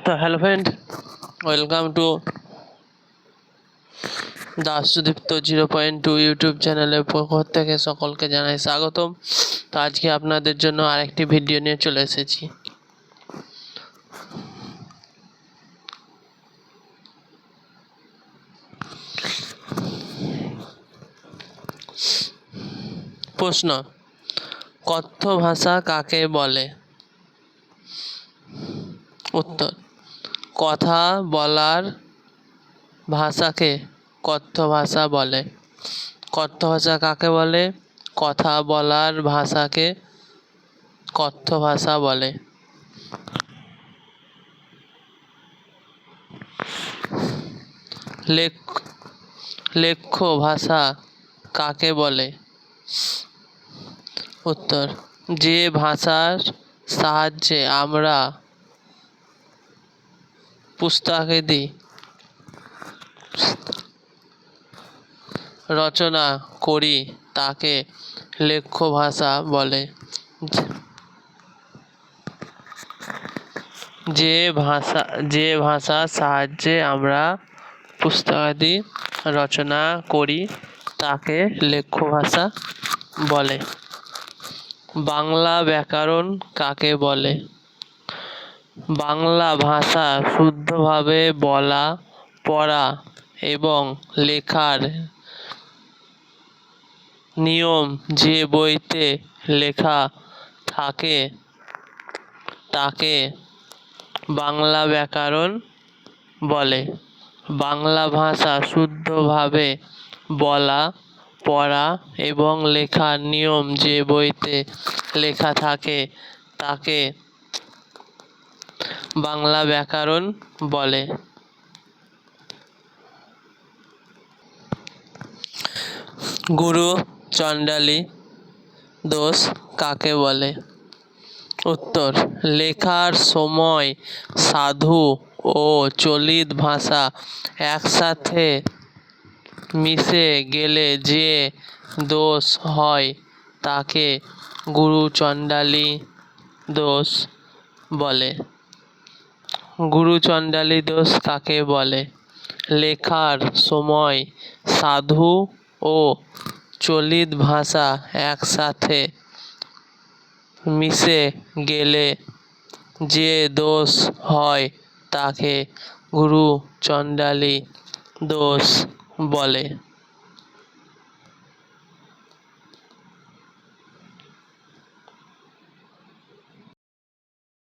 তো hello friend, welcome to Das Sudipta 0.2 YouTube চ্যানেলের পক্ষ থেকে সকলকে জানাই স্বাগতম। তো আজকে আপনাদের জন্য আরেকটি ভিডিও নিয়ে চলে এসেছি। প্রশ্ন: কথ্য ভাষা কাকে বলে? উত্তর: কথা বলার ভাষাকে কথ্য ভাষা বলে। কথ্য ভাষা কাকে বলে? কথা বলার ভাষাকে কথ্য ভাষা বলে। লেখ্য ভাষা কাকে বলে? উত্তর: যে ভাষার সাহায্যে আমরা পুস্তকাদি রচনা করি তাকে লেখ্য ভাষা বলে। যে ভাষার সাহায্যে আমরা পুস্তকাদি রচনা করি তাকে লেখ্য ভাষা বলে। বাংলা ব্যাকরণ কাকে বলে? বাংলা ভাষা শুদ্ধভাবে বলা, পড়া এবং লেখার নিয়ম যে বইতে লেখা থাকে তাকে বাংলা ব্যাকরণ বলে। বাংলা ভাষা শুদ্ধভাবে বলা, পড়া এবং লেখার নিয়ম যে বইতে লেখা থাকে তাকে বাংলা ব্যাকরণ বলে। গুরু চণ্ডালী দোষ কাকে বলে? উত্তর: লেখার সময় সাধু ও চলিত ভাষা একসাথে মিশে গেলে যে দোষ হয় তাকে গুরু চণ্ডালী দোষ বলে। গুরু চণ্ডালী দোষ কাকে বলে? লেখার সময় সাধু ও চলিত ভাষা একসাথে মিশে গেলে যে দোষ হয় তাকে গুরু চণ্ডালী দোষ বলে।